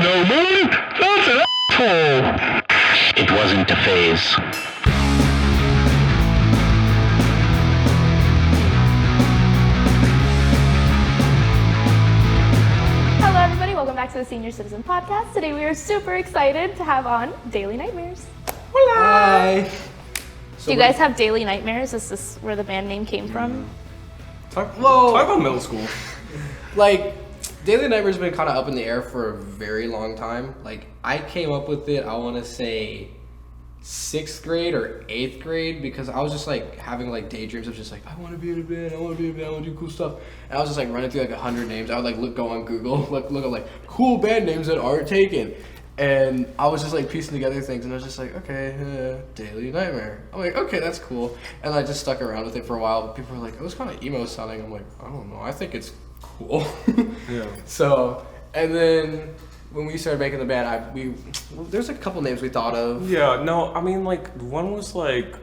no money, that's an asshole. It wasn't a phase. Hello everybody, welcome back to the Senior Citizen Podcast. Today we are super excited to have on Daily Nightmares. Hi. Do you guys have Daily Nightmares? Is this where the band name came from? Talk about middle school. Like, Daily Nightmares has been kind of up in the air for a very long time. Like, I came up with it, I want to say 6th grade or 8th grade, because I was just like having like daydreams of just like, I want to be in a band, I want to do cool stuff. And I was just like running through like 100 names. I would like go on Google, look at like cool band names that aren't taken. And I was just like piecing together things, and I was just like, okay, Daily Nightmare. I'm like, okay, that's cool. And I just stuck around with it for a while. But people were like, it was kind of emo sounding. I'm like, I don't know, I think it's cool. Yeah. So, and then when we started making the band, there's a couple names we thought of. Yeah, no, I mean, like, one was like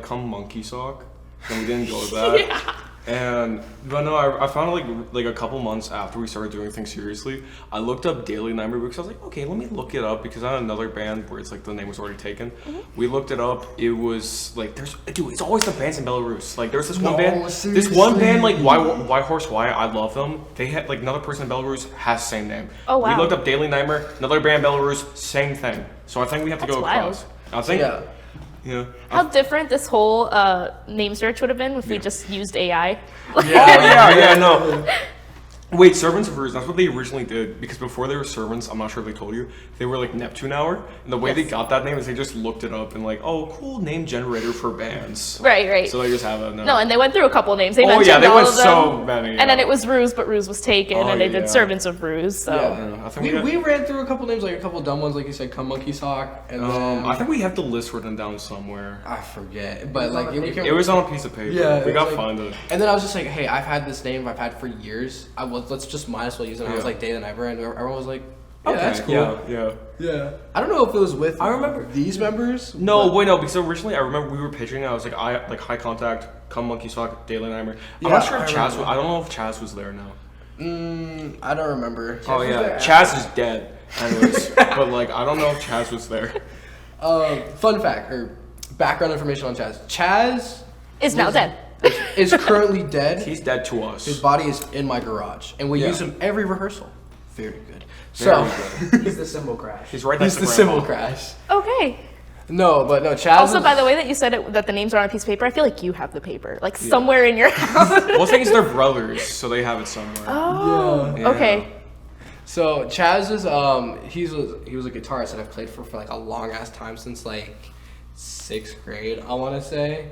Come Monkey Sock, and we didn't go with that. Yeah. But no, I found it like a couple months after we started doing things seriously. I looked up Daily Nightmare because I was like, okay, let me look it up, because I had another band where it's like the name was already taken. Mm-hmm. We looked it up. It was like it's always the bands in Belarus. Like there's this one band, like Why Horse Why. I love them. They had like another person in Belarus has the same name. Oh wow. We looked up Daily Nightmare, another band Belarus, same thing. So I think we have to That's go wild. across. I think. Yeah. Yeah. How different this whole name search would have been if we just used AI. No. Wait, Servants of Ruse, that's what they originally did, because before they were Servants, I'm not sure if they told you, they were like Neptune Hour, and the way they got that name is they just looked it up and like, oh, cool name generator for bands. Right. So they just have it now. No, and they went through a couple names. They Oh mentioned yeah, they all went of them. so many. And then yeah. it was Ruse, but Ruse was taken, Oh, and they yeah. did Servants of Ruse. So Yeah. I think We ran through a couple names, like a couple dumb ones, like you said, Come Monkey Sock, and then I think we have the list written down somewhere. I forget, but like It was on a piece of paper. Yeah, we it gotta was like- find it. And then I was just like, hey, I've had this name I've had for years. Let's just might as well use it. And I was Yeah. like Daily Nightmare, and everyone was like, yeah, Okay, that's cool. Yeah. I don't know if it was with I remember- these members. No, but- wait, no, because originally I remember we were pitching it. I was like, High Contact, Come Monkey Sock, Daily Nightmare. I'm Yeah, not sure if I Chaz. remember. I don't know if Chaz was there now. I don't remember. Oh yeah, Chaz is dead. Anyways, but like I don't know if Chaz was there. Fun fact or background information on Chaz. Chaz is now dead. is currently dead. He's dead to us. His body is in my garage, and we Yeah. use him every rehearsal. Very good. Very So good. He's the cymbal crash. He's right next he's to the Grandpa. cymbal crash. Okay. No, Chaz. Also, is- by the way that you said it, that the names are on a piece of paper, I feel like you have the paper, like somewhere in your house. Well, the thing is, they're brothers, so they have it somewhere. Oh, Yeah. okay. So Chaz is he was a guitarist that I've played for like a long ass time, since like 6th grade, I want to say.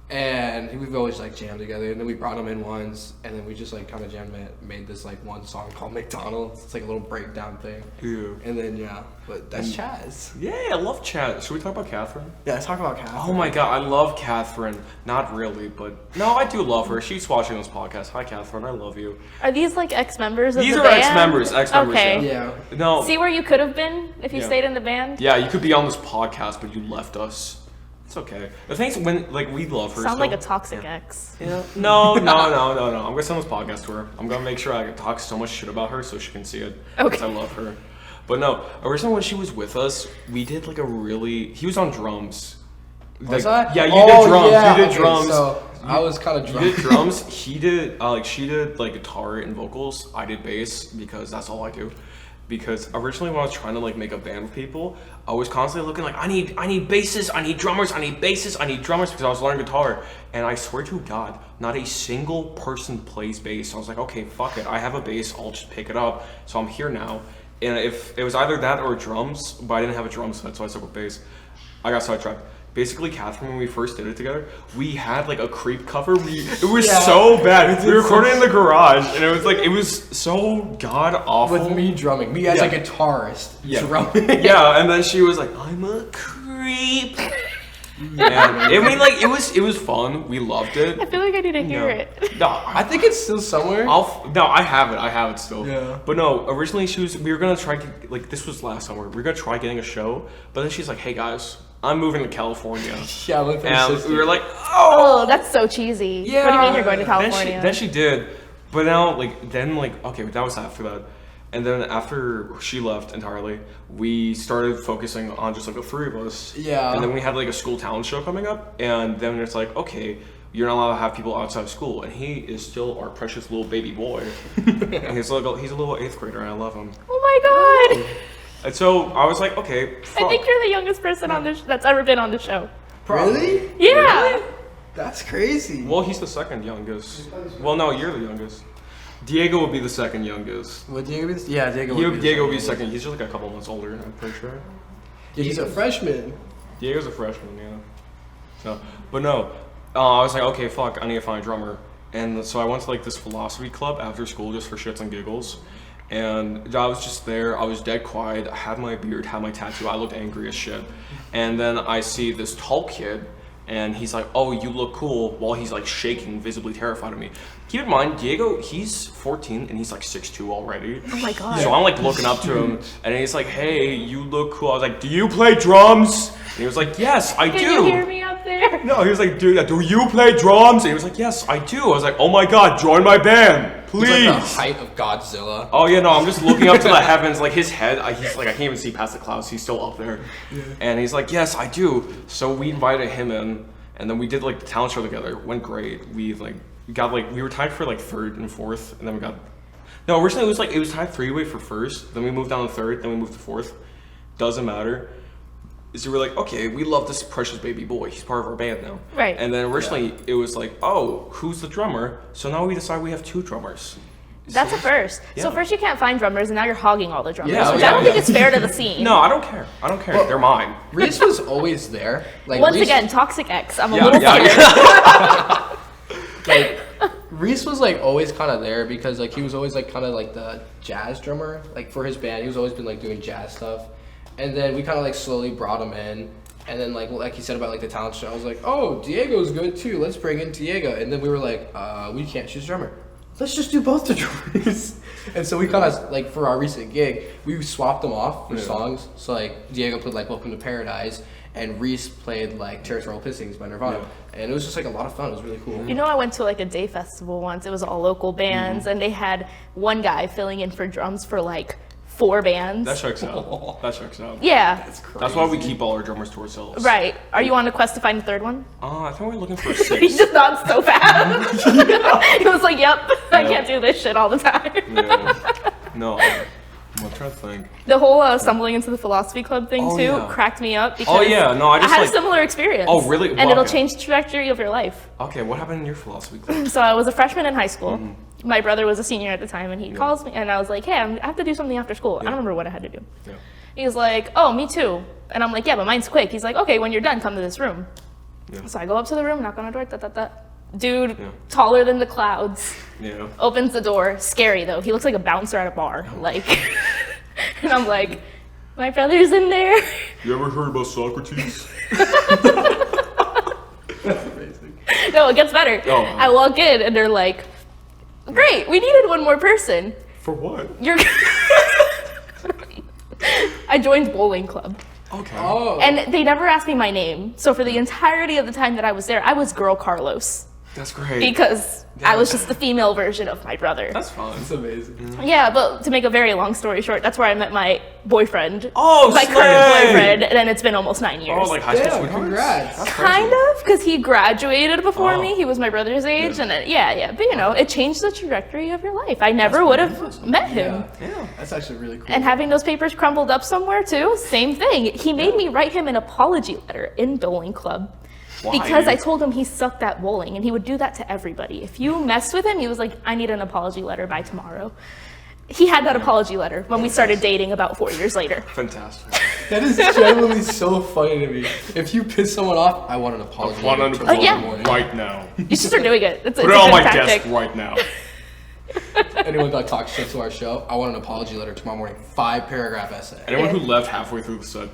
And we've always like jammed together, and then we brought him in once, and then we just like kind of jammed it, made this like one song called McDonald's. It's like a little breakdown thing. Yeah. And then but that's Chaz. Yeah, I love Chaz. Should we talk about Catherine? Yeah, let's talk about Catherine. Oh my god, I love Catherine. Not really, but no, I do love her. She's watching this podcast. Hi, Catherine. I love you. Are these like ex-members of These the are band? ex-members. Okay. Yeah. No. See where you could have been if you Yeah. stayed in the band? Yeah, you could be on this podcast, but you left us. It's okay. The thing is, when like we love her. Sound still. like a toxic ex. Yeah. No. I'm gonna send this podcast to her. I'm gonna make sure I talk so much shit about her so she can see it. Okay. Because I love her. But no, originally when she was with us, we did like he was on drums. Was Like, I? yeah, you Oh, did drums. yeah, You did okay, drums. So I was kind of You drunk. did drums. She did like guitar and vocals. I did bass because that's all I do. Because originally when I was trying to like make a band with people, I was constantly looking like I need basses, I need drummers, I need basses, I need drummers, because I was learning guitar. And I swear to God, not a single person plays bass. So I was like, okay, fuck it. I have a bass, I'll just pick it up. So I'm here now. And if it was either that or drums, but I didn't have a drum set, so I stuck with bass. I got sidetracked. Basically, Catherine, when we first did it together, we had like a creep cover. It was so bad. We recorded in the garage, and it was so god awful. With me drumming, me as a guitarist drumming. Yeah, and then she was like, "I'm a creep." Yeah, I mean, like it was fun. We loved it. I feel like I need to hear it. No, I think it's still somewhere. I have it still. Yeah. But no, originally we were gonna try like this was last summer. We were gonna try getting a show, but then she's like, "Hey guys, I'm moving to California." Yeah, with her And sister. we were like, Oh, that's so cheesy. yeah. What do you mean you're going to California? Then she did. But now, okay, that was after that. And then after she left entirely, we started focusing on just like the three of us. Yeah. And then we had like a school talent show coming up, and then it's like, okay, you're not allowed to have people outside of school, and he is still our precious little baby boy. And he's a little 8th grader, and I love him. Oh my god! And so I was like, okay, fuck. I think you're the youngest person on this that's ever been on the show. Really? Yeah. That's crazy. Well, he's the second youngest. Well, no, you're the youngest. Diego would be the second youngest. Would Diego be? Yeah, Diego would be. Diego would be second. He's just like a couple months older, I'm pretty sure. Yeah, he's a freshman. Diego's a freshman, yeah. So, but no, I was like, okay, fuck, I need to find a drummer. And so I went to like this philosophy club after school just for shits and giggles. And I was just there, I was dead quiet, I had my beard, had my tattoo, I looked angry as shit. And then I see this tall kid, and he's like, oh, you look cool, while he's like shaking, visibly terrified of me. Keep in mind, Diego, he's 14 and he's like 6'2" already. Oh my god. So I'm like looking up to him, and he's like, hey, you look cool. I was like, do you play drums? And he was like, yes, I do. Can you hear me up there? No, he was like, dude, do you play drums? And he was like, yes, I do. I was like, oh my god, join my band, please. He's like the height of Godzilla. Oh yeah, no, I'm just looking up to the heavens, like his head, he's like, I can't even see past the clouds, he's still up there. Yeah. And he's like, yes, I do. So we invited him in, and then we did like the talent show together. It went great. We were tied for like 3rd and 4th, and then we got, no, originally it was tied 3-way for 1st, then we moved down to 3rd, then we moved to 4th. Doesn't matter. So we're like, okay, we love this precious baby boy. He's part of our band now. Right. And then originally it was like, oh, who's the drummer? So now we decide we have 2 drummers. That's a first. Yeah. So first you can't find drummers, and now you're hogging all the drummers, Yeah, which yeah, I don't yeah. think it's fair to the scene. No, I don't care. Well, They're mine. Reese was always there. Like Once Reese, again, toxic ex. I'm a Yeah, little yeah, scared. like Reese was like always kind of there because like he was always like kind of like the jazz drummer like for his band. He was always been like doing jazz stuff, and then we kind of like slowly brought him in. And then like he said about like the talent show, I was like, oh, Diego's good too. Let's bring in Diego. And then we were like, we can't choose drummer. Let's just do both the drummers. And so we kind of like for our recent gig, we swapped them off for songs. So like Diego played like Welcome to Paradise, and Reese played like Territorial Pissings by Nirvana. Yeah. And it was just like a lot of fun. It was really cool. You know, I went to like a day festival once. It was all local bands, and they had one guy filling in for drums for like 4 bands. That checks out. That checks out. Yeah. That's crazy. That's why we keep all our drummers to ourselves. Right. Are you on a quest to find a 3rd one? I think we're looking for a He 6. just nods so fast. He was like, yep, I can't do this shit all the time. Yeah. No. I'm trying to think. The whole stumbling into the philosophy club thing Oh, too yeah. cracked me up because Oh yeah, no, I just had like. a similar experience. Oh, really? And Well, it'll okay. change the trajectory of your life. Okay, what happened in your philosophy class? So I was a freshman in high school. My brother was a senior at the time, and he calls me, and I was like, hey, I have to do something after school. I don't remember what I had to do. Yeah. He's like, oh, me too. And I'm like, yeah, but mine's quick. He's like, okay, when you're done, come to this room. Yeah. So I go up to the room, knock on the door, Dude, Yeah. taller than the clouds, Yeah. opens the door. Scary, though. He looks like a bouncer at a bar. Like, and I'm like, my brother's in there. You ever heard about Socrates? That's amazing. No, it gets better. Oh. I walk in, and they're like, great, we needed one more person. For what? You're. I joined bowling club. Okay. Oh. And they never asked me my name. So for the entirety of the time that I was there, I was Girl Carlos. That's great. Because I was just the female version of my brother. That's fun. That's amazing. Yeah, but to make a very long story short, that's where I met my boyfriend. Oh, my slay! current boyfriend, and then it's been almost 9 years. Oh, like high school Yeah, sweethearts? congrats. That's Kind crazy. of, because he graduated before Oh. me. He was my brother's age, and then, yeah. But you know, it changed the trajectory of your life. I never would have met him. Yeah. That's actually really cool. And having those papers crumbled up somewhere too, same thing. He made me write him an apology letter in bowling club. Why? Because I told him he sucked at bowling, and he would do that to everybody. If you messed with him, he was like, I need an apology letter by tomorrow. He had that apology letter when we started dating about 4 years later. Fantastic. That is genuinely so funny to me. If you piss someone off, I want an apology. One letter hundred tomorrow yeah. morning. right now. You should start doing it. It's Put a it on good my tactic. desk right now. Anyone got talk shit to our show, I want an apology letter tomorrow morning. 5-paragraph essay. Anyone who left halfway through the set,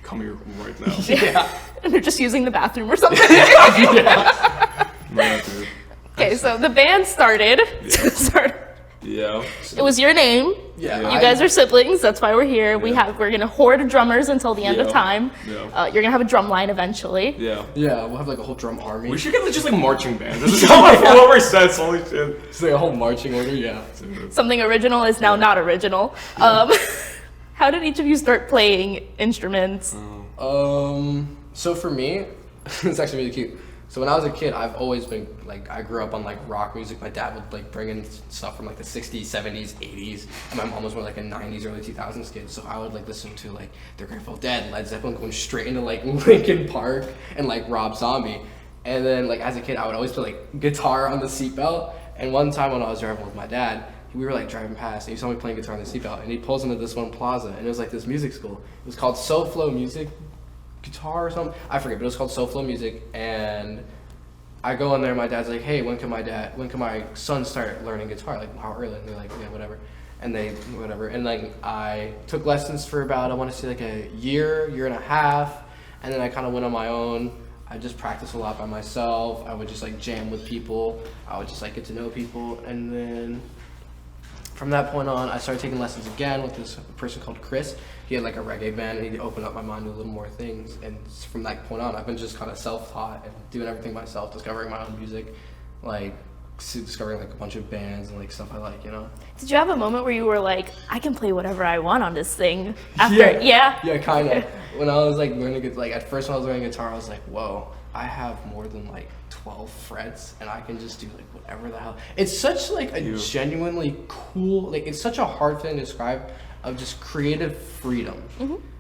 come here right now. Yeah. And they're just using the bathroom or something. Yeah, dude. Okay, so the band started. Yeah. It was your name. Yeah. You guys are siblings. That's why we're here. We're gonna hoard drummers until the end of time. Yeah. You're gonna have a drum line eventually. Yeah. Yeah, we'll have like a whole drum army. We should get just like marching bands. This is how my follower says. Holy shit. It's like a whole marching order. Yeah. Something original is now not original. How did each of you start playing instruments? So for me, it's actually really cute. So when I was a kid, I've always been like, I grew up on like rock music. My dad would like bring in stuff from like the 60s, 70s, 80s, and my mom was more like a 90s, early 2000s kid. So I would like listen to like the Grateful Dead, Led Zeppelin, going straight into like Linkin Park and like Rob Zombie. And then like as a kid, I would always play like guitar on the seatbelt. And one time when I was driving with my dad, we were like driving past and he saw me playing guitar on the seatbelt, and he pulls into this one plaza, and it was like this music school. It was called SoFlo Music Guitar or something. I forget, but it was called SoFlo Music. And I go in there, my dad's like, hey, when can my son start learning guitar? Like, how early? And they're like, yeah, whatever. And and like I took lessons for about, I want to say like a year and a half, and then I kind of went on my own. I just practiced a lot by myself. I would just like jam with people. I would just like get to know people, and then from that point on, I started taking lessons again with this person called Chris. He had like a reggae band, and he opened up my mind to a little more things. And from that point on, I've been just kind of self-taught and doing everything myself, discovering my own music, like discovering like a bunch of bands and like stuff I like, you know. Did you have a moment where you were like, I can play whatever I want on this thing? After, yeah, kind of. When I was like learning, like at first when I was learning guitar, I was like, whoa, I have more than like 12 frets, and I can just do like whatever the hell. It's such like a genuinely cool, like it's such a hard thing to describe, of just creative freedom.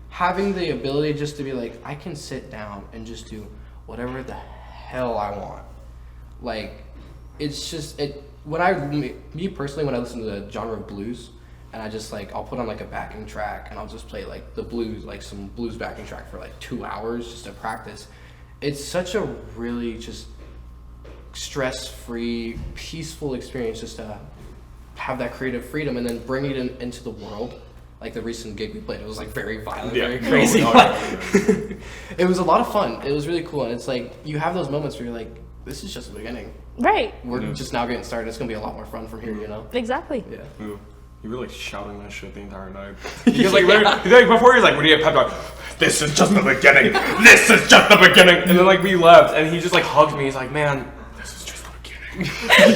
Having the ability just to be like, I can sit down and just do whatever the hell I want. Like, it's just, me personally, when I listen to the genre of blues, and I just like, I'll put on like a backing track, and I'll just play like the blues, like some blues backing track for like 2 hours just to practice. It's such a really just stress-free, peaceful experience just to have that creative freedom and then bring it into the world. Like the recent gig we played, it was like very violent, very crazy. It was a lot of fun. It was really cool, and it's like you have those moments where you're like, this is just the beginning. right, We're just now getting started. It's gonna be a lot more fun from here, you know? exactly. Yeah. Ooh. You were like shouting that shit the entire night. Because like, before he was like, when he had pep talk, this is just the beginning. This is just the beginning. And then like we left, and he just like hugged me. He's like, man, this is just the beginning.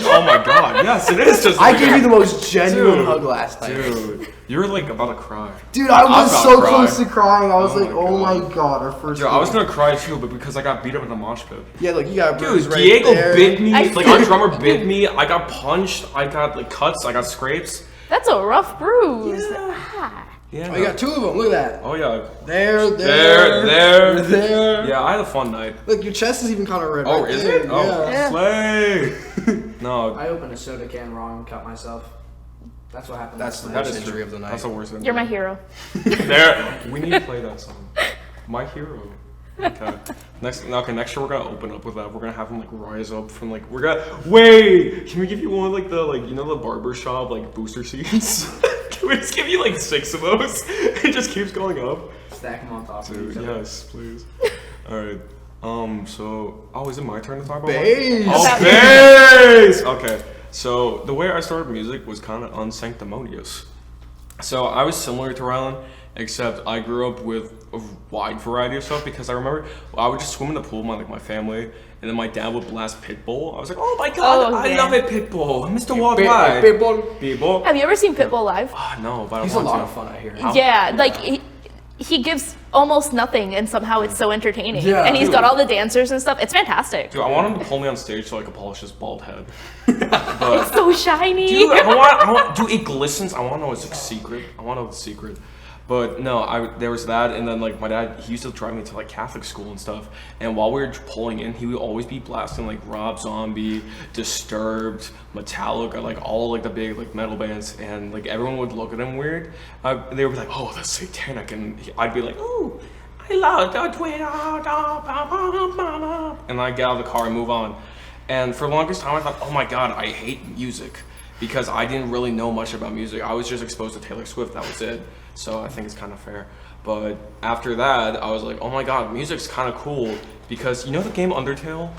Oh my god, yes, it is just. I gave you the most genuine hug last night. Dude, you were like about to cry. Dude, I was about so to cry. close to crying. I was Oh like, my oh my God. god, our first. Dude, I was gonna cry too, but because I got beat up in the mosh pit. Yeah, look, you got Dude, bruised right Diego there. bit me. I- Like our drummer bit me. I got punched. I got like cuts. I got scrapes. That's a rough bruise. Yeah. Ah. Yeah. Oh, you got 2 of them. Look at that. Oh yeah. There. Yeah, I had a fun night. Look, your chest is even kind of red. Oh, right is there. it? Oh, Yeah. slay. No, I opened a soda can wrong and cut myself. That's what happened. That's the last night. worst is injury true. of the night. That's the worst injury. You're my hero. There. We need to play that song. My hero. Okay. Next year we're gonna open up with that. We're gonna have him like rise up from like wait. Can we give you one of like the the barber shop like booster seats? Can we just give you like 6 of those? It just keeps going up. Stack them on top of Dude, each other. yes, please. All right. So, is it my turn to talk about Bass. Oh, About bass! Okay. So, the way I started music was kind of unsanctimonious. So, I was similar to Rylan, except I grew up with a wide variety of stuff because I remember I would just swim in the pool with my family, and then my dad would blast Pitbull. I was like, oh my god, Oh, I yeah. love it, Pitbull. Mr. Worldwide. Pitbull. Have you ever seen Pitbull live? No, but I He's a want lot to. of fun, I hear. Yeah, like he gives almost nothing, and somehow it's so entertaining. Yeah. And he's got all the dancers and stuff. It's fantastic. Dude, I want him to pull me on stage so I can polish his bald head. But It's so shiny. dude, dude, it glistens. I want to know it's a secret. I want to know the secret. But no, there was that, and then like my dad, he used to drive me to like Catholic school and stuff. And while we were pulling in, he would always be blasting like Rob Zombie, Disturbed, Metallica, like all like the big like metal bands, and like everyone would look at him weird. They would be like, "Oh, that's satanic," and I'd be like, "Ooh, I love the Twitter," and I'd get out of the car and move on. And for the longest time, I thought, "Oh my god, I hate music." Because I didn't really know much about music. I was just exposed to Taylor Swift, that was it. So I think it's kind of fair. But after that, I was like, oh my god, music's kind of cool. Because you know the game Undertale?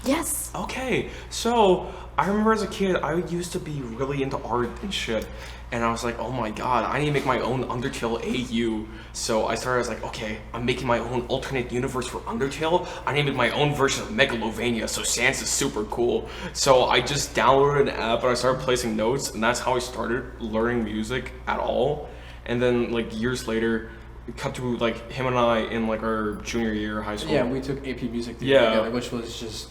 Yes. Okay, so I remember as a kid, I used to be really into art and shit. And I was like, oh my god, I need to make my own Undertale AU. So I was like, okay, I'm making my own alternate universe for Undertale. I need to make my own version of Megalovania, so Sans is super cool. So I just downloaded an app and I started placing notes, and that's how I started learning music at all. And then like years later, it cut to like him and I in like our junior year of high school. Yeah, we took AP Music Theory together, which was just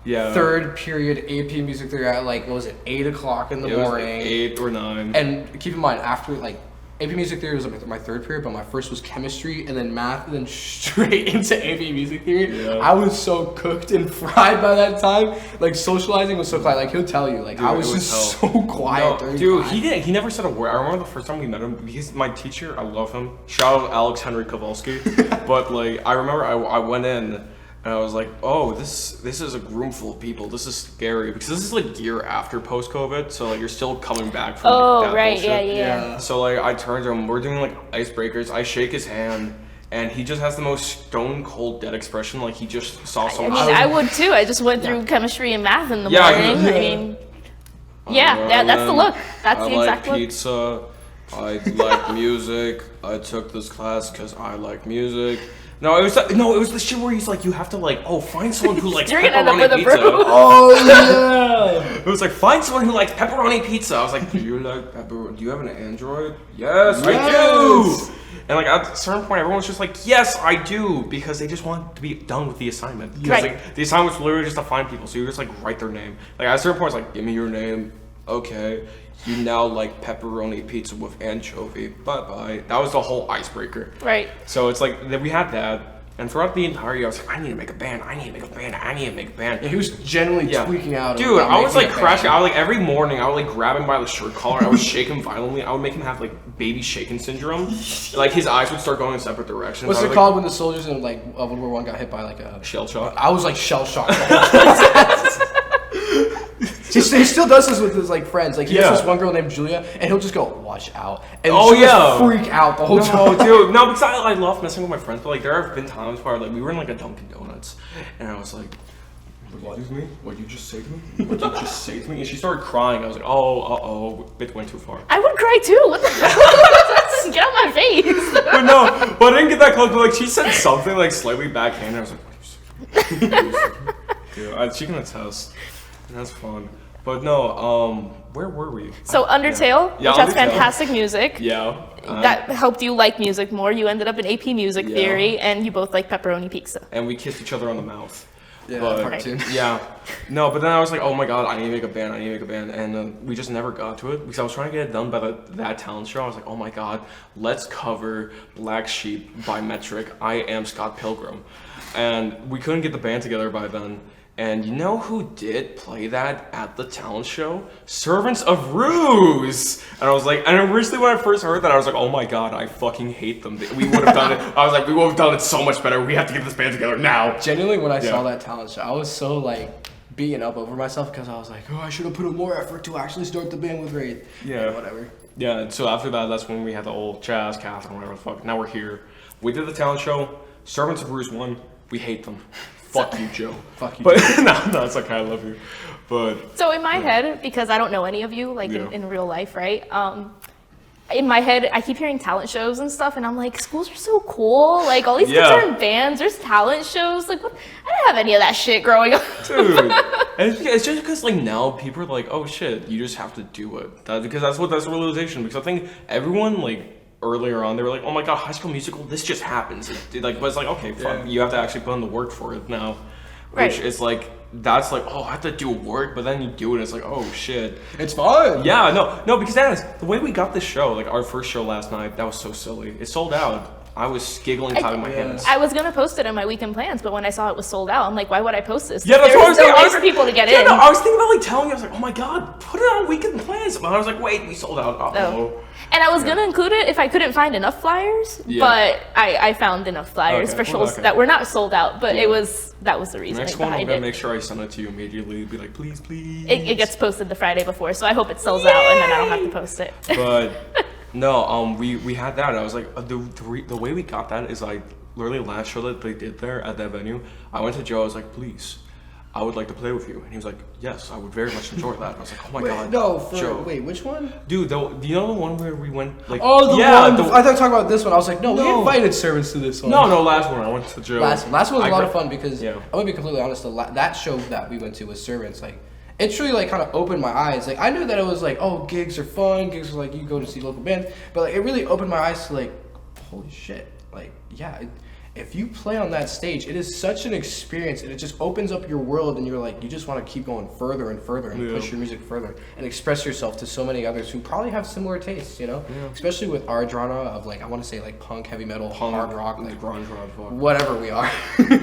third period AP Music Theory at like, what was it, 8 o'clock in the morning. Like 8 or 9. And keep in mind, after like, AP Music Theory was like my third period, but my first was chemistry, and then math, and then straight into AP Music Theory. Yeah. I was so cooked and fried by that time. Like, socializing was so quiet. Like, he'll tell you, like, dude, I was just so quiet during dude, he never said a word. I remember the first time we met him, he's my teacher, I love him. Shout out Alex Henry Kowalski. But, like, I remember I went in, and I was like, oh, this is a room full of people. This is scary. Because this is like year after post-COVID. So like you're still coming back from that right, bullshit. Yeah. So like I turned to him, we're doing like icebreakers. I shake his hand, and he just has the most stone cold dead expression. Like he just saw someone. I mean, I would too. I just went through chemistry and math in the morning. I mean, that's the look. That's the exact look. I like pizza. I like music. I took this class because I like music. No, it was the shit where he's like, you have to like, find someone who likes pepperoni pizza. Oh yeah. It was like, find someone who likes pepperoni pizza. I was like, do you like pepperoni? Do you have an Android? Yes, I do. And like at a certain point, everyone was just like, yes, I do, because they just want to be done with the assignment. Because like the assignment was literally just to find people, so you just like write their name. Like at a certain point, it's like, give me your name. Okay. You now like pepperoni pizza with anchovy. Bye-bye. That was the whole icebreaker. Right. So it's like, we had that. And throughout the entire year, I was like, I need to make a band. Yeah, he was genuinely tweaking out. Dude, I was like crashing. I would like every morning, I would like grab him by the shirt collar. I would shake him violently. I would make him have like baby shaken syndrome. Like his eyes would start going in separate directions. What's it called when the soldiers in like World War I got hit by like a shell shock? I was like shell shocked. He still does this with his like friends. Like he has this one girl named Julia, and he'll just go, "Watch out!" And freak out the whole time. Dude, no, because I love messing with my friends, but like there have been times where like we were in like a Dunkin' Donuts, and I was like, "Excuse me? What you just say to me? What you just say to me?" And she started crying. I was like, "Oh, it went too far." I would cry too. What the hell? Get out my face. But I didn't get that close. But like she said something like slightly backhanded. I was like, "What you say?" Dude, she can attest. That's fun. But no, where were we? So Undertale, which has fantastic music. Yeah. That helped you like music more. You ended up in AP Music Theory, and you both like pepperoni pizza. And we kissed each other on the mouth. Yeah, part 2. Yeah. No, but then I was like, oh my god, I need to make a band. And we just never got to it because I was trying to get it done by that talent show. I was like, oh my god, let's cover Black Sheep by Metric. I Am Scott Pilgrim. And we couldn't get the band together by then. And you know who did play that at the talent show? Servants of Ruse! And I was like, and originally when I first heard that, I was like, oh my god, I fucking hate them. We would have done it. I was like, we would have done it so much better. We have to get this band together now. Genuinely, when I saw that talent show, I was so like beaten up over myself because I was like, I should have put in more effort to actually start the band with Wraith. Yeah. Whatever. Yeah, and so after that, that's when we had the old Chaz, Catherine, whatever the fuck. Now we're here. We did the talent show. Servants of Ruse won. We hate them. Fuck you, Joe. Fuck you. But no, it's okay. I love you. But so in my head, because I don't know any of you like in real life, right? In my head, I keep hearing talent shows and stuff, and I'm like, schools are so cool. Like all these kids are in bands. There's talent shows. Like, what? I didn't have any of that shit growing up. Dude, and it's just because like now people are like, oh shit, you just have to do it. Because that's the realization. Because I think everyone like. Earlier on, they were like, "Oh my god, High School Musical! This just happens." But it's like, okay, fuck, you have to actually put in the work for it now, which is like, that's like, oh, I have to do work, but then you do it, and it's like, oh shit, it's fun. Yeah, no, because that is the way we got this show. Like our first show last night, that was so silly. It sold out. I was giggling, clapping my hands. I was gonna post it in my weekend plans, but when I saw it was sold out, I'm like, why would I post this? Yeah, that's what I was thinking. There's no way for people to get in. No, I was thinking about like telling you. I was like, oh my god, put it on weekend plans. But I was like, wait, we sold out. Uh-oh. And I was gonna include it if I couldn't find enough flyers, but I found enough flyers for shows that were not sold out. But that was the reason. Next one, I'm gonna make sure I send it to you immediately. Be like, please. It gets posted the Friday before, so I hope it sells out, and then I don't have to post it. But no, we had that. I was like, the way we got that is like literally last show that they did there at that venue. I went to Joe. I was like, please. I would like to play with you. And he was like, yes, I would very much enjoy that. And I was like, oh my god. No, Joe. wait, which one? Dude, do you know the one where we went like? Oh, the yeah, one. I thought you were talking about this one. I was like, no, we invited servants to this one. No, last one. I went to Joe. Last one was a lot of fun because yeah. I'm gonna be completely honest. That show that we went to with servants, like, it truly like kind of opened my eyes. Like, I knew that it was like, oh, gigs are fun. Gigs are like you go to see local bands, but like it really opened my eyes to like, holy shit, like yeah. If you play on that stage, it is such an experience, and it just opens up your world, and you're like, you just want to keep going further and further, and push your music further, and express yourself to so many others who probably have similar tastes, you know? Yeah. Especially with our genre of like, I want to say like punk, heavy metal, hard rock, like grunge rock, whatever we are.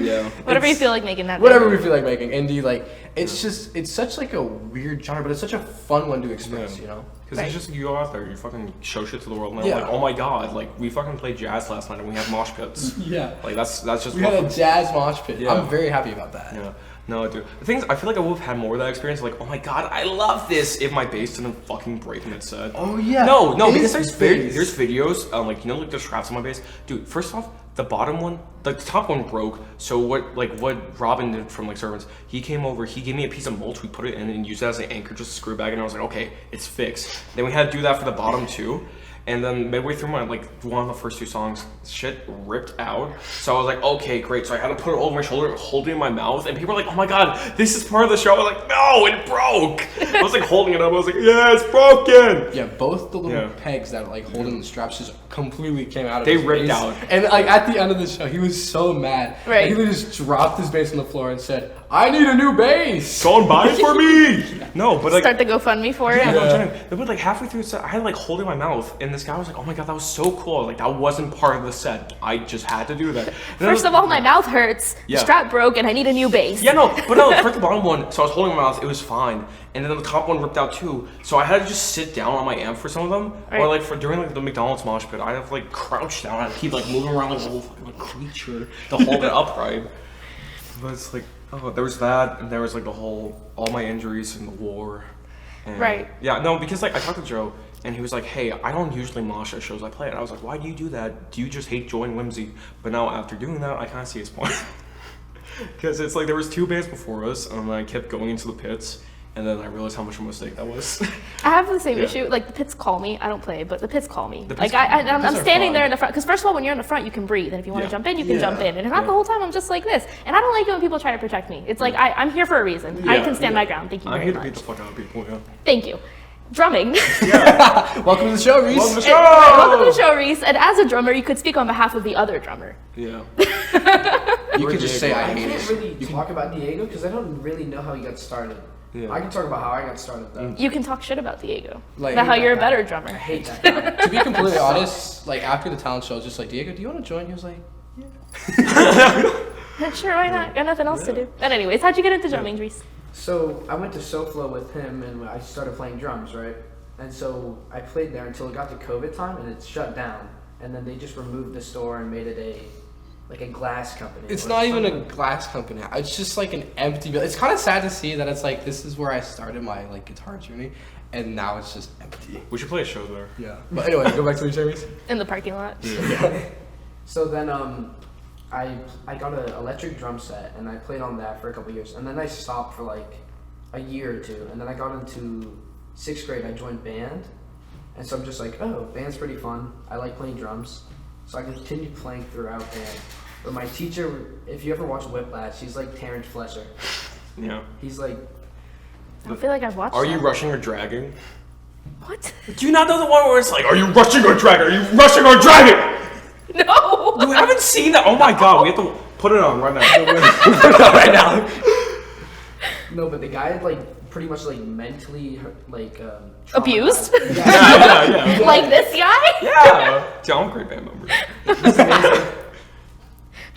Yeah. Whatever you feel like making that. Whatever we feel like making, indie, like it's just it's such like a weird genre, but it's such a fun one to express, you know? Because it's just, you go out there, you fucking show shit to the world, and they're like, oh my god, like, we fucking played jazz last night, and we had mosh pits. Yeah. Like, that's just... We had a jazz mosh pit. Yeah. I'm very happy about that. Yeah. No, dude. The thing is, I feel like I would have had more of that experience, like, oh my god, I love this, if my bass didn't fucking break mid-set. Oh, yeah. No, because there's videos, like, you know, like, the straps on my bass. Dude, first off, the bottom one, the top one broke, so what Robin did from, like, servants, he came over, he gave me a piece of mulch, we put it in and used it as an anchor, just a screw bag, and I was like, okay, it's fixed. Then we had to do that for the bottom, too. And then midway through my, like, one of the first 2 songs, shit ripped out. So I was like, okay, great. So I had to put it over my shoulder, hold it in my mouth. And people were like, oh my god, this is part of the show. I was like, no, it broke. I was like holding it up. I was like, yeah, it's broken. Yeah, both the little pegs that like holding the straps just completely came out of They his ripped bass. out. And like at the end of the show, he was so mad. Right. Like, he just dropped his bass on the floor and said, I need a new bass. Go and buy it for me. No, but like... Start the GoFundMe for it. Yeah, no, I'm trying. But like halfway through the set, I had like holding my mouth, and this guy was like, "Oh my god, that was so cool!" Like that wasn't part of the set. I just had to do that. First of all, my mouth hurts. Yeah. The strap broke, and I need a new bass. Yeah, no, but no. For the bottom one, so I was holding my mouth, it was fine, and then the top one ripped out too. So I had to just sit down on my amp for some of them, or like for during like the McDonald's mosh pit, I have to like crouch down and keep like moving around like a little fucking like, creature to hold it upright. But it's like, oh, there was that, and there was like the whole all my injuries in the war. And right. Yeah, no, because like I talked to Joe, and he was like, hey, I don't usually mosh at shows I play. And I was like, why do you do that? Do you just hate Joe and Whimsy? But now after doing that, I kind of see his point. Because it's like there was 2 bands before us, and I kept going into the pits, and then I realized how much of a mistake that was. I have the same issue. Like the pits call me. I don't play, but the pits call me. The Like pits I'm standing there in the front. Because first of all, when you're in the front, you can breathe, and if you want to jump in, you can jump in. And if not, the whole time I'm just like this. And I don't like it when people try to protect me. It's like I'm here for a reason. I can stand my ground. Thank you I'm very here to much. beat the fuck out of people. Yeah. Thank you. Drumming. Welcome to the show, Reese. Welcome to the And- show. welcome to the show, Reese. And as a drummer, you could speak on behalf of the other drummer. Yeah. You could just say I I hate can't it. really talk about Diego because I don't really know how he got started. Yeah. I can talk about how I got started though. You can talk shit about Diego. Like- about how you're a better I drummer. hate that guy. To be completely honest, like after the talent show, I was just like, Diego, do you want to join? He was like, yeah. Sure, why not? Got nothing else to do. But anyways, how'd you get into drumming, Reese? So I went to SoFlo with him and I started playing drums, right? And so I played there until it got to COVID time and it shut down. And then they just removed the store and made it a glass company. It's Or not even a something. glass company. It's just like an empty building. It's kind of sad to see that it's like this is where I started my like guitar journey, and now it's just empty. We should play a show there. Yeah. But anyway, go back to the series. In the parking lot. So then I got an electric drum set and I played on that for a couple years. And then I stopped for like a year or 2. And then I got into 6th grade, I joined band. And so I'm just like, oh, band's pretty fun. I like playing drums. So I continued playing throughout band. But my teacher, if you ever watch Whiplash, he's like Terrence Flesher. Yeah. He's like, I don't feel like I've watched Are that. you rushing or dragging? What? Do you not know the one where it's like, are you rushing or dragging? Are you rushing or dragging? No! You haven't seen that? Oh my god, we have to put it on right now. Put it on right now. no, but the guy had like pretty much like mentally like Abused? traumatized. Yeah. Like this guy? Yeah. Dude, I'm a great band member. It's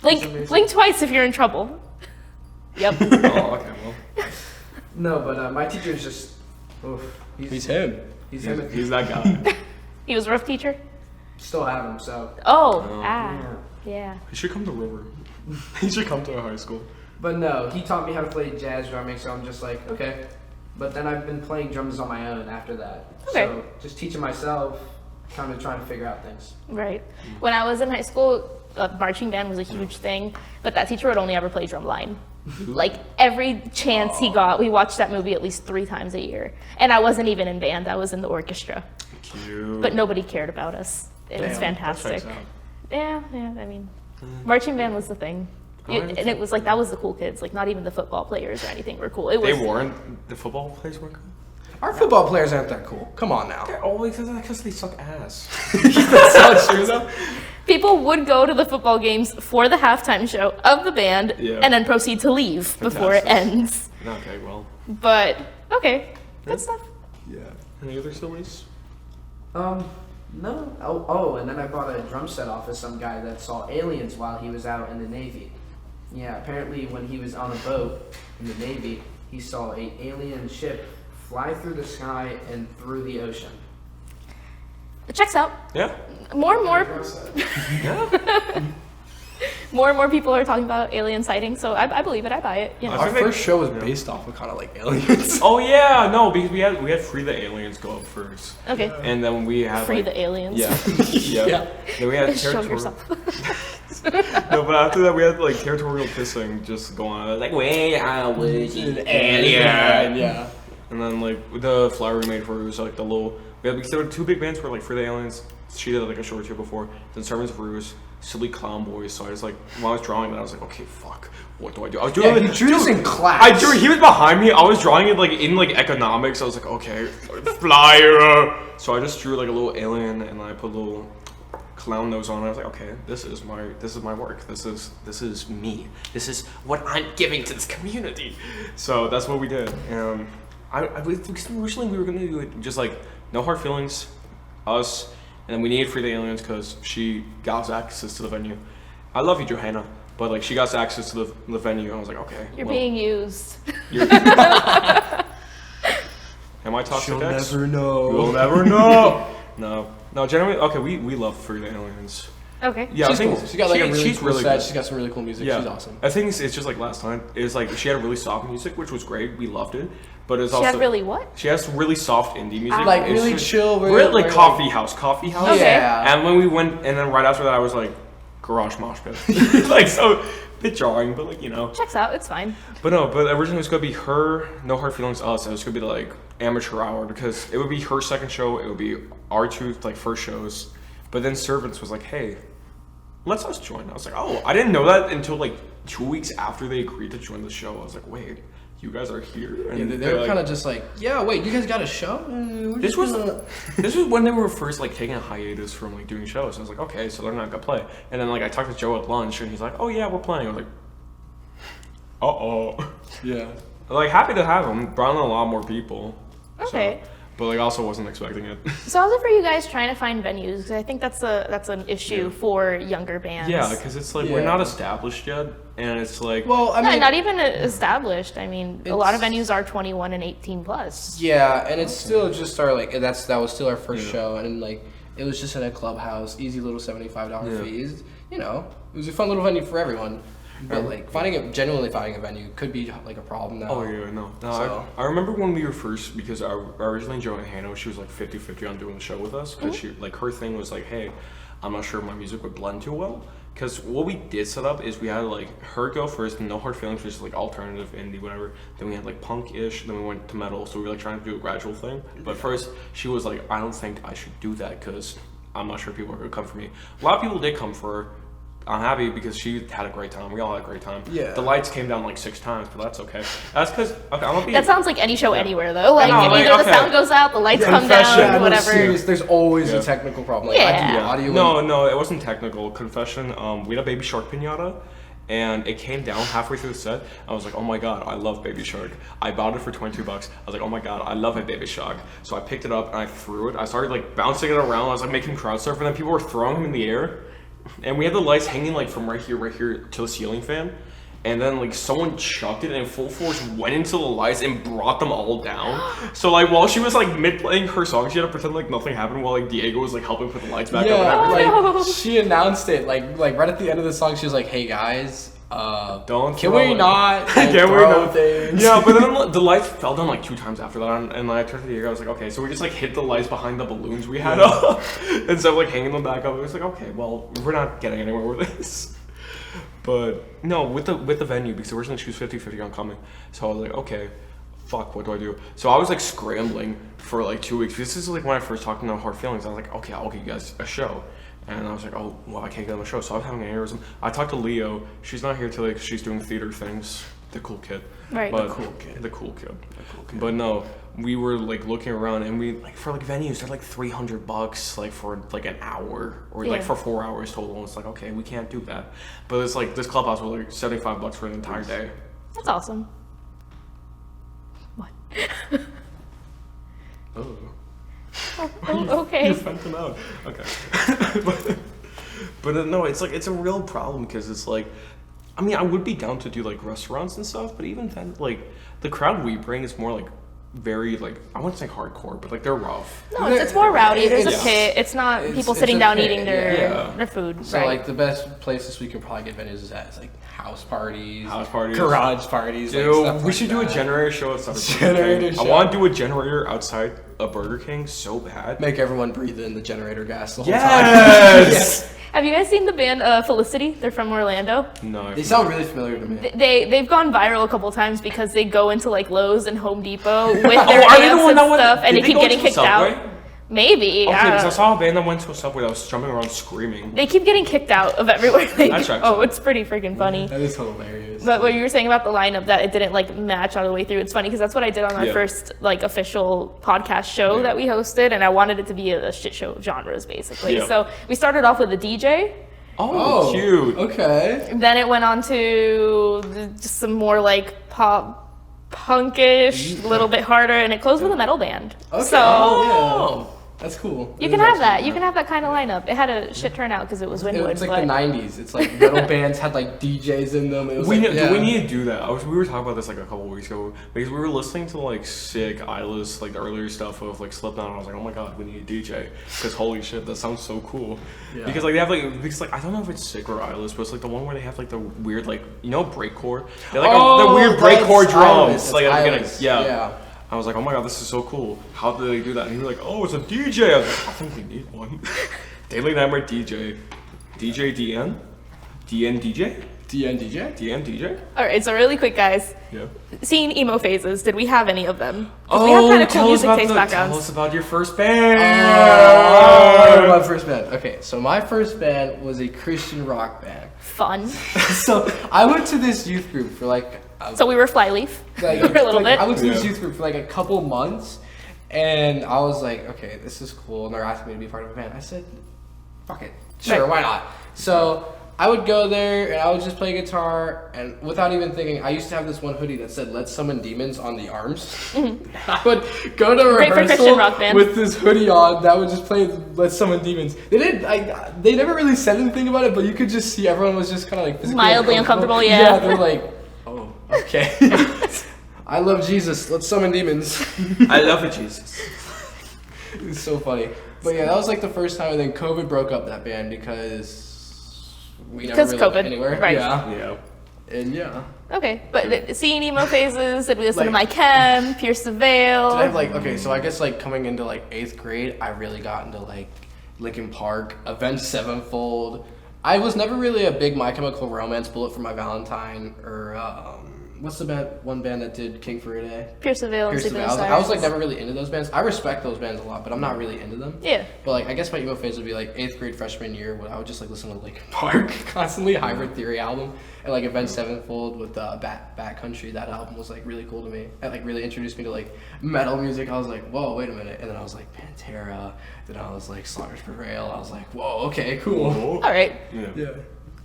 amazing. Blink twice if you're in trouble. Yep. Oh, okay, well. No, but my teacher is just, oof. He's him. He's him. He's that guy. He was a rough teacher? Still have him, so. Yeah. Yeah. He should come to River. He should come to our high school. But no, he taught me how to play jazz drumming, so I'm just like, okay. But then I've been playing drums on my own after that. Okay. So just teaching myself, kind of trying to figure out things. Right. When I was in high school, marching band was a huge thing, but that teacher would only ever play drumline. Like every chance he got, we watched that movie at least 3 times a year. And I wasn't even in band, I was in the orchestra. Cute. But nobody cared about us. It was fantastic. Yeah, I mean, marching band was the thing. And it was like, that was the cool kids, like not even the football players or anything were cool. It was, they weren't, the football players weren't cool? Our football players aren't that cool. Come on now. They're always, because they suck ass. That's not true though. people would go to the football games for the halftime show of the band and then proceed to leave before it ends. Okay, well. But, okay, good stuff. Yeah. Any other sillies? No. Oh, and then I bought a drum set off of some guy that saw aliens while he was out in the Navy. Yeah, apparently when he was on a boat in the Navy, he saw an alien ship fly through the sky and through the ocean. It checks out. Yeah. More and more, Yeah. more and more people are talking about alien sightings, so I believe it. I buy it. You know. Our first show was based off of kind of like aliens. Oh yeah, no, because we had Free the Aliens go up first. Okay. And then we had Free like, the aliens. Yeah. Yeah. Then we had Show territorial. yourself. No, but after that we had like territorial pissing just go on. Like, wait, I was an alien. Yeah. And then like the flower we made for it was like the little. Because there were two big bands for like Free the Aliens. She did like a show or two before. Then Servants of Ruse, Silly Clown Boys. So I was like, when I was drawing that, I was like, okay, fuck, what do I do? I was doing Yeah, you drew this in class. I drew. He was behind me. I was drawing it like in like economics. I was like, okay, flyer. So I just drew like a little alien, and I put a little clown nose on it. I was like, okay, this is my work. This is me. This is what I'm giving to this community. So that's what we did. Originally we were gonna do it just like no hard feelings, us, and then we needed Free the Aliens because she got us access to the venue. I love you, Johanna, but like she got us access to the venue, and I was like, okay. You're being used. Am I toxic? She'll X? never know. We'll never know. No. Generally, okay. We love Free the Aliens. Okay. Yeah, She's I think cool. She got like a really she's cool really set. good. She's got some really cool music. Yeah. She's awesome. I think it's just like last time. It was like she had really soft music, which was great. We loved it. But it's She also had really what? She has really soft indie music. Like It's really just- chill. We're at like coffee house. Okay. Yeah. And when we went, and then right after that, I was like, garage mosh pit. Like so, bit jarring, but like Checks out. It's fine. But originally it was gonna be her, No Hard Feelings, us. And it was gonna be like amateur hour because it would be her second show. It would be our two like first shows. But then Servants was like, hey, let's us join. I was like, oh, I didn't know that until like 2 weeks after they agreed to join the show. I was like, wait, you guys are here. And Yeah, they were kind of just like, yeah, wait, you guys got a show? This was when they were first like taking a hiatus from like doing shows. I was like, okay, so they're not gonna play. And then like I talked to Joe at lunch, and he's like, oh yeah, we're playing. I was like, Yeah. like happy to have them. Brought in a lot more people. Okay. But like also wasn't expecting it. So how's it for you guys trying to find venues? 'Cause I think that's an issue for younger bands. Yeah, because it's like we're not established yet, and it's like Well, I mean, not even established. I mean, a lot of It's- venues are 21 and 18 plus. yeah, and it's still just our like that was still our first show, and like it was just in a clubhouse, easy little $75 fees. You know, it was a fun little venue for everyone. But like genuinely finding a venue could be like a problem now. Oh yeah, no. So- I remember when we were first, because originally Johanna, she was like 50-50 on doing the show with us, because she like her thing was like, hey, I'm not sure my music would blend too well. Because what we did set up is we had like her go first, and No Hard Feelings, which is like alternative indie, whatever. Then we had like punk-ish, then we went to metal. So we were like trying to do a gradual thing. But first, she was like, I don't think I should do that because I'm not sure people are gonna come for me. A lot of people did come for her. I'm happy because she had a great time. We all had a great time. Yeah. The lights came down like 6 times, but that's okay. That's because I'm gonna be. That sounds like any show anywhere though. Like No, like, either the okay. sound goes out, the lights come Confession. down, no, whatever. serious, there's always a technical problem. Like, I do audio. No, it wasn't technical. Confession. We had a Baby Shark pinata, and it came down halfway through the set. I was like, oh my god, I love Baby Shark. I bought it for $22. I was like, oh my god, I love it, Baby Shark. So I picked it up and I threw it. I started like bouncing it around. I was like making crowd surf, and then people were throwing him in the air. And we had the lights hanging like from right here to the ceiling fan. And then like someone chucked it and full force went into the lights and brought them all down. So like while she was like mid playing her song, she had to pretend like nothing happened while like Diego was like helping put the lights back up. Yeah, And like she announced it like right at the end of the song. She was like, "Hey guys, don't can throw we it." not like, Can we throw not? things?" Yeah, but then the lights fell down like 2 times after that, and I turned to Diego. I was like, okay, so we just like hit the lights behind the balloons we had up instead of like hanging them back up. It was like, okay, well, we're not getting anywhere with this. But no, with the venue, because originally she was 50-50 on coming. So I was like, okay, fuck, what do I do? So I was like scrambling for like 2 weeks. This is like when I first talked about Hard Feelings. I was like, okay, I'll get you guys a show. And I was like, oh, well, I can't get them a show. So I was having an aneurysm. I talked to Leo. She's not here today because she's doing theater things. The cool kid. Right. But, the cool kid. But no, we were like looking around, and we like for like venues they're like $300 like for like an hour or like for 4 hours total. And it's like, okay, we can't do that. But it's like this clubhouse was like $75 for an entire day. That's awesome. What? Oh, okay. You sent them out. Okay. but no, it's like it's a real problem because it's like, I mean, I would be down to do like restaurants and stuff, but even then, like the crowd we bring is more like very like I wouldn't say hardcore, but like they're rough. No, it's more rowdy. There's a pit. It's not people sitting down eating their food. So like the best places we could probably get venues is at like house parties, garage parties. Dude, like we should do a generator show outside of Generator show. I want to do a generator outside a Burger King so bad. Make everyone breathe in the generator gas the whole time. Yes. Have you guys seen the band Felicity? They're from Orlando. No. They sound really familiar to me. They've gone viral a couple times because they go into like Lowe's and Home Depot with their are they the amps one and that went- stuff, and did they they keep go getting to the kicked out. Subway? Maybe. Okay, I don't because I know. saw a band that went to a Subway that was jumping around screaming. They keep getting kicked out of everywhere. That tracks. It's pretty freaking funny. That is hilarious. But what you were saying about the lineup, that it didn't like match all the way through, it's funny because that's what I did on our Yeah. first like official podcast show that we hosted, and I wanted it to be a shit show of genres basically. Yeah. So we started off with a DJ. Oh, cute. Okay. Then it went on to just some more like pop, punkish, a little bit harder, and it closed with a metal band. Okay. So Yeah. That's cool. you can have that. You can have that kind of lineup. It had a shit turnout because it was Wynwood. It's like but the 90s. It's like metal bands had like DJs in them. It was We like, need to do that. We were talking about this like a couple weeks ago because we were listening to like sick Eyeless, like the earlier stuff of like Slipknot, and I was like, oh my god, we need a DJ because holy shit, that sounds so cool. Yeah. Because like they have like I don't know if it's sick or Eyeless, but it's like the one where they have like the weird like breakcore. They like the weird breakcore drums like at the beginning. Yeah. I was like, oh my god, this is so cool. How did they do that? And he was like, oh, it's a DJ. I was like, I think we need one. Daily Nightmare DJ. DJ DN? DN DJ? DN DJ? DN DJ? all right, so really quick, guys. Yeah. Seeing emo phases, did we have any of them? 'Cause we have kind of cool music taste backgrounds. Tell us about your first band. My first band. Okay, so my first band was a Christian rock band. Fun. So I went to this youth group for like So we were Flyleaf like, for a little bit. I went to this youth group for like a couple months, and I was like, okay, this is cool. And they're asking me to be part of a band. I said, fuck it, sure, Right. why not? So I would go there and I would just play guitar, and without even thinking, I used to have this one hoodie that said "Let's Summon Demons" on the arms. I would go to Great for Christian rehearsal rock band. with this hoodie on that would just play "Let's Summon Demons." They never really said anything about it, but you could just see everyone was just kind of like physically Mildly uncomfortable, yeah. Yeah, they're like, oh, okay. I love Jesus. Let's summon demons. I love it, Jesus. It's so funny. But yeah, that was like the first time, and then COVID broke up that band because we never really COVID, went anywhere. right. Yeah. Yeah. And yeah. Okay, but seeing emo phases, did we listen to Like- My Chem, Pierce the Veil? Did I have like, okay, so I guess like coming into like 8th grade, I really got into like Linkin Park, Avenged Sevenfold. I was never really a big My Chemical Romance, Bullet for My Valentine, or what's the one band that did King for a Day? Pierce the Veil and Pierce the Sleeping Veil. with I was like Sirens. never really into those bands. I respect those bands a lot, but I'm not really into them. Yeah. But like I guess my emo phase would be like 8th grade freshman year when I would just like listen to Linkin Park constantly, Hybrid Theory album, and like Avenged Sevenfold with Bat Country. That album was like really cool to me. It like really introduced me to like metal music. I was like, whoa, wait a minute. And then I was like Pantera. Then I was like Slaughter's Betrayal. I was like, whoa, okay, cool. All right. Yeah. Yeah.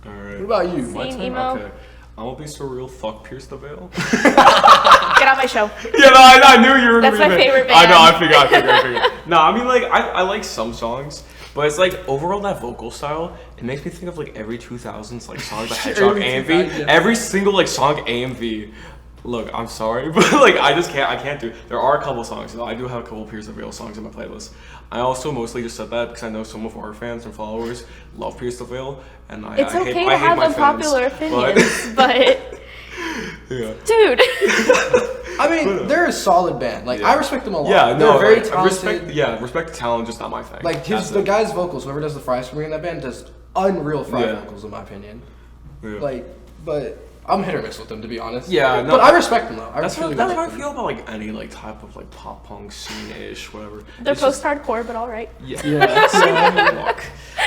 All right. What about you? Seeing emo. Okay. I'm gonna be so real. Fuck Pierce the Veil. Get out my show. Yeah, no, I knew you were. That's my favorite I know. I band. figured. No, I mean like I like some songs, but it's like overall that vocal style. It makes me think of like every 2000s like Sonic the Hedgehog Early AMV. 2000s, yeah. Every single like Sonic AMV. Look, I'm sorry, but like I can't do. There are a couple songs. Though. I do have a couple Pierce the Veil songs in my playlist. I also mostly just said that because I know some of our fans and followers love Pierce the Veil, and I It's I okay hate, to I hate have my unpopular fans, opinions, but yeah. dude. I mean, they're a solid band. Like Yeah. I respect them a lot. Yeah, they're no, very like, talented. respect the talent, just not my thing. Like That's the it. guy's vocals, whoever does the fries for me in that band, does unreal fry Yeah. vocals in my opinion. Like, but I'm hit or miss with them, to be honest. Yeah, no, but I respect them though. That's how I feel about like any like type of like pop punk scene-ish, whatever. They're post-hardcore, but all right. Yeah.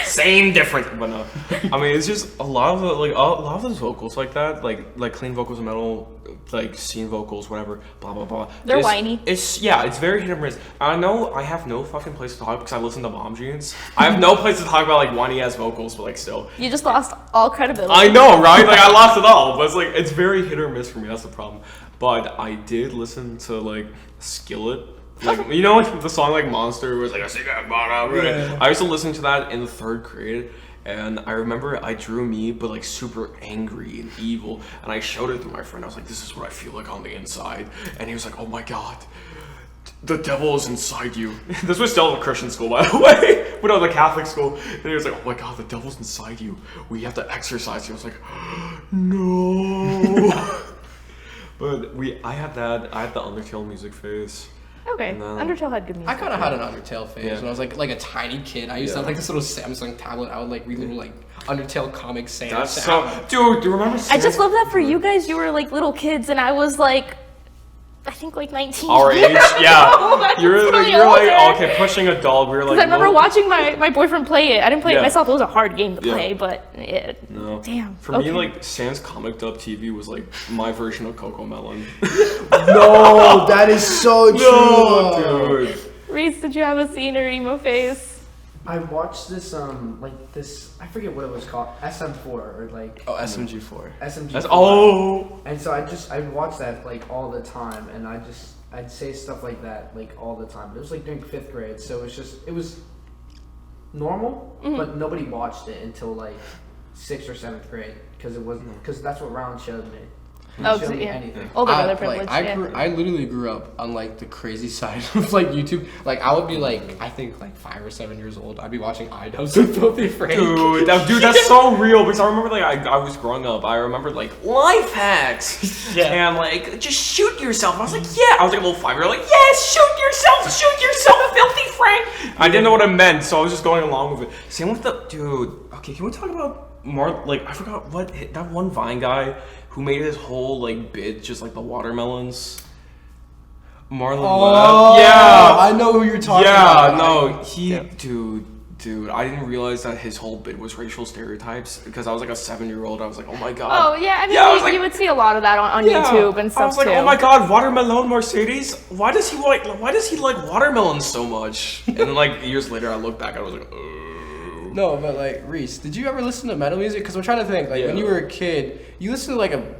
Same difference, but no. I mean, it's just a lot of those vocals like that, like clean vocals, metal, like scene vocals, whatever, blah blah blah. They're whiny. It's very hit or miss. I know I have no fucking place to talk because I listen to Mom Jeans. I have no place to talk about like whiny ass vocals, but like still. You just lost all credibility. I know, right? Like I lost it all, but it's like it's very hit or miss for me. That's the problem. But I did listen to like Skillet. Like, you know, like the song like Monster was like I used to listen to that in the 3rd grade, and I remember I drew me but like super angry and evil, and I showed it to my friend. I was like, this is what I feel like on the inside, and he was like, oh my god, the devil is inside you. This was still a Christian school, by the way, but no, the Catholic school. And he was like, oh my god, the devil's inside you, we have to exorcise you. I was like, no. But I had the Undertale music phase. Okay, Undertale had good music. I kind of had an Undertale phase when I was like a tiny kid. I used to have like this little Samsung tablet. I would like read little like Undertale comic sans. That's so, dude. Do you remember? I just love that for you guys. You were like little kids, and I was like, I think like 19. Our age, yeah. You're like okay, pushing adult. We were like. I remember watching my boyfriend play it. I didn't play it myself. It was a hard game to play, but no. Damn. For me, like Sans Comic Dub TV was like my version of Coco Melon. No, that is so true. No, dude. Reese, did you have a scene or emo phase? I watched this I forget what it was called, SM4 or like SMG4. SMG4. And so I'd watch that like all the time, and I'd say stuff like that like all the time. It was like during 5th grade, so it was normal, but nobody watched it until like 6th or 7th grade because that's what Ron showed me. Anything. Older brother privilege. I literally grew up on like the crazy side of like YouTube. Like I would be like, I think like 5 or 7 years old. I'd be watching iDubbbz with Filthy Frank. Dude, that's so real. Because I remember like I was growing up. I remember like life hacks and like just shoot yourself. I was like, yeah. I was like a little 5-year-old, like yes, shoot yourself, Filthy Frank. I didn't know what it meant, so I was just going along with it. Same with the dude. Okay, can we talk about more? Like I forgot what that one Vine guy who made his whole like bit just like the watermelons. Marlon Webb. Yeah, I know who you're talking about. Yeah, no, dude, I didn't realize that his whole bit was racial stereotypes because I was like a 7-year-old. I was like, oh my god. Oh yeah, I mean, you would see a lot of that on YouTube and stuff too. I was like, oh my god, watermelon Mercedes. Why does he like watermelons so much? And then like years later, I look back and I was like, No, but like Reese, did you ever listen to metal music? Because I'm trying to think. Like when you were a kid, you listened to like a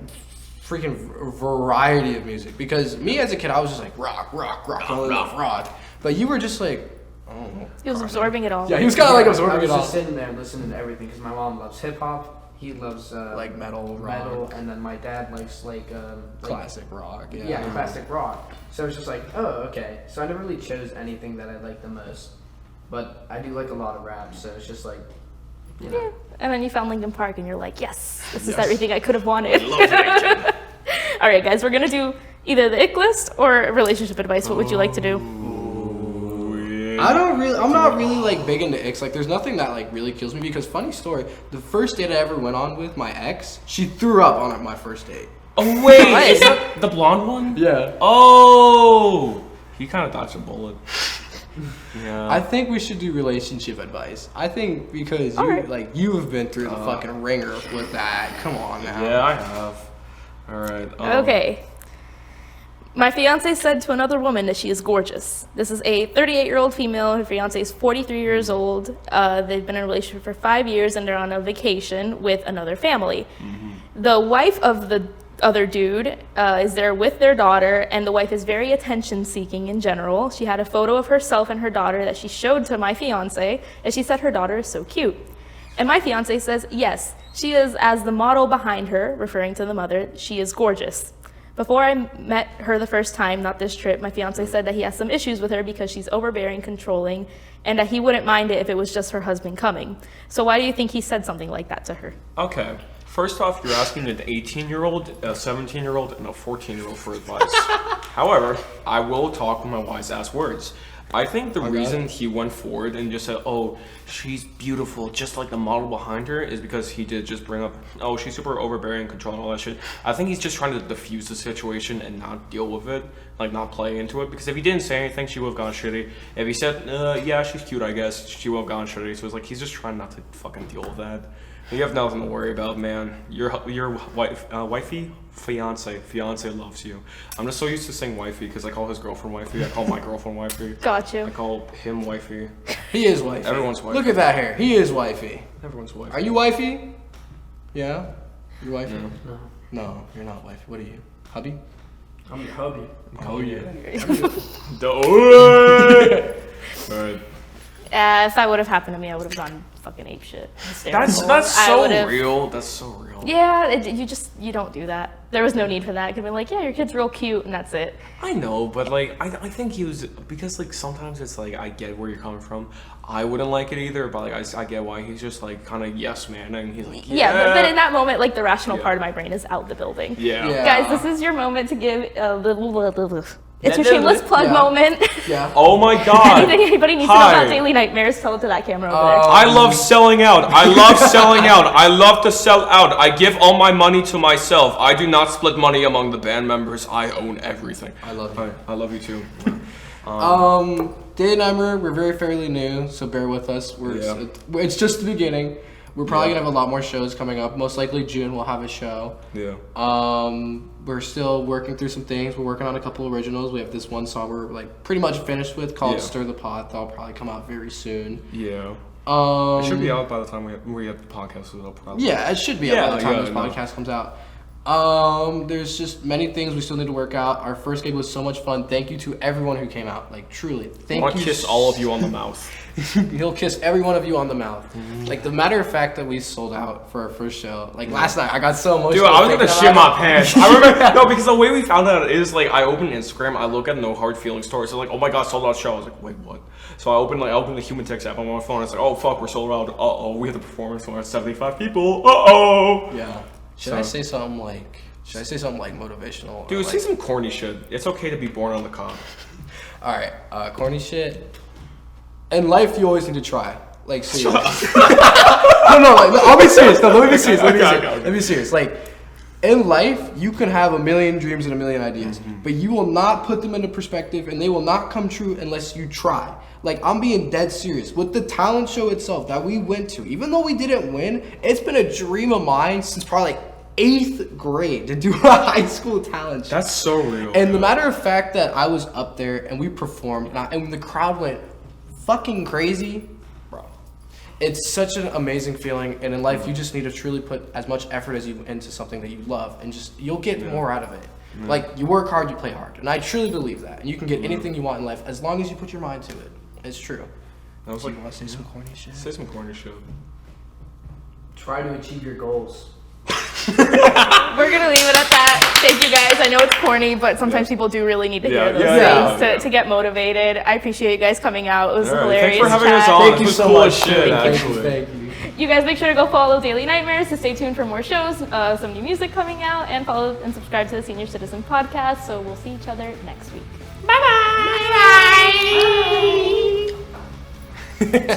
freaking variety of music. Because me as a kid, I was just like rock. I love rock. But you were just like, he was absorbing it all. Yeah, he was kind of like absorbing it all. I was just sitting there listening to everything because my mom loves hip hop. He loves like metal, rock. And then my dad likes like classic rock. Yeah, classic rock. So it's just like, oh, okay. So I never really chose anything that I liked the most. But I do like a lot of rap, so it's just like, you know. Yeah. And then you found Linkin Park, and you're like, yes, this is everything I could have wanted. I love that. All right, guys, we're gonna do either the ick list or relationship advice. What would you like to do? I'm not really like big into icks. Like, there's nothing that like really kills me because funny story. The first date I ever went on with my ex, she threw up on my first date. Oh wait, is that the blonde one? Yeah. Oh, he kind of dodged a bullet. Yeah. I think we should do relationship advice. I think because you have been through the fucking ringer with that. Come on now. Yeah, I have. All right. Okay. My fiance said to another woman that she is gorgeous. This is a 38-year-old female. Her fiance is 43 years old. They've been in a relationship for 5 years, and they're on a vacation with another family. Mm-hmm. The wife of the other dude is there with their daughter, and the wife is very attention-seeking in general. She had a photo of herself and her daughter that she showed to my fiance, and she said her daughter is so cute. And my fiance says, yes, she is, as the model behind her, referring to the mother, she is gorgeous. Before I met her the first time, not this trip, my fiance said that he has some issues with her because she's overbearing, controlling, and that he wouldn't mind it if it was just her husband coming. So why do you think he said something like that to her? Okay. First off, you're asking an 18-year-old, a 17-year-old, and a 14-year-old for advice. However, I will talk with my wise-ass words. I think the reason he went forward and just said, "Oh, she's beautiful," just like the model behind her, is because he did just bring up, "Oh, she's super overbearing, controlling, all that shit." I think he's just trying to diffuse the situation and not deal with it, like not play into it. Because if he didn't say anything, she would have gone shitty. If he said, "Yeah, she's cute, I guess," she would have gone shitty. So it's like he's just trying not to fucking deal with that. You have nothing to worry about, man. Your wifey, fiance loves you. I'm just so used to saying wifey because I call his girlfriend wifey. I call my girlfriend wifey. Got you. I call him wifey. He is wifey. Everyone's wifey. Look at that hair. He is wifey. Everyone's wifey. Are you wifey? Yeah? You wifey? No. No, you're not wifey. What are you? Hubby? I'm your hubby. Oh, yeah. Alright. If that would have happened to me, I would have gone fucking ape shit. That's so real. That's so real. Yeah, you don't do that. There was no need for that. It could be like, yeah, your kid's real cute, and that's it. I know, but like, I think he was, because like sometimes it's like, I get where you're coming from. I wouldn't like it either, but like I get why he's just like kind of yes man, and he's like but in that moment, like the rational part of my brain is out the building. Yeah. Guys, this is your moment to give a little. It's your shameless plug moment. Yeah. Oh my god. Anything anybody needs to know about Daily Nightmares, tell it to that camera over there. I love selling out. I love selling out. I love to sell out. I give all my money to myself. I do not split money among the band members. I own everything. I love you. I love you too. Day Nightmare, we're very fairly new, so bear with us. It's just the beginning. We're probably gonna have a lot more shows coming up. Most likely June we'll have a show. Yeah. We're still working through some things. We're working on a couple originals. We have this one song we're like pretty much finished with called Stir the Pot. That'll probably come out very soon. Yeah. It should be out by the time we have the podcast as well, probably. Yeah, it should be out by the time this podcast comes out. There's just many things we still need to work out. Our first gig was so much fun. Thank you to everyone who came out. Like truly, thank you. I want to kiss all of you on the mouth. He'll kiss every one of you on the mouth. Like the matter of fact that we sold out for our first show. Like last night, I got so emotional. Dude, I was gonna shit my pants. I remember because the way we found out is like I opened Instagram, I look at No Hard Feelings stories, so like, oh my god, sold out show. I was like, wait, what? So I opened the Human Text app on my phone. It's like, oh fuck, we're sold out. We have the performance for 75 people. Yeah. Should I say something like motivational? Dude, say some corny shit. It's okay to be born on the cob. All right, corny shit. In life, you always need to try. Like, seriously. No, I'll be serious. No, let me be serious. Let me be serious. Like, in life, you can have a million dreams and a million ideas, but you will not put them into perspective, and they will not come true unless you try. Like, I'm being dead serious. With the talent show itself that we went to, even though we didn't win, it's been a dream of mine since probably like 8th grade to do a high school talent show. That's so real. And the matter of fact that I was up there and we performed, and the crowd went fucking crazy, bro. It's such an amazing feeling, and in life you just need to truly put as much effort as you into something that you love, and just you'll get more out of it. Like you work hard, you play hard, and I truly believe that. And you can get anything you want in life as long as you put your mind to it. It's true. I was like, you want to say some corny shit? Say some corny shit. Try to achieve your goals. We're gonna leave it at that. Thank you guys. I know it's corny, but sometimes people do really need to hear those things to get motivated. I appreciate you guys coming out. It was hilarious. Thanks for having us on. Thank you so much. Thank you. You guys make sure to go follow Daily Nightmares to stay tuned for more shows, some new music coming out, and follow and subscribe to the Senior Citizen Podcast. So we'll see each other next week. Bye bye. Bye bye.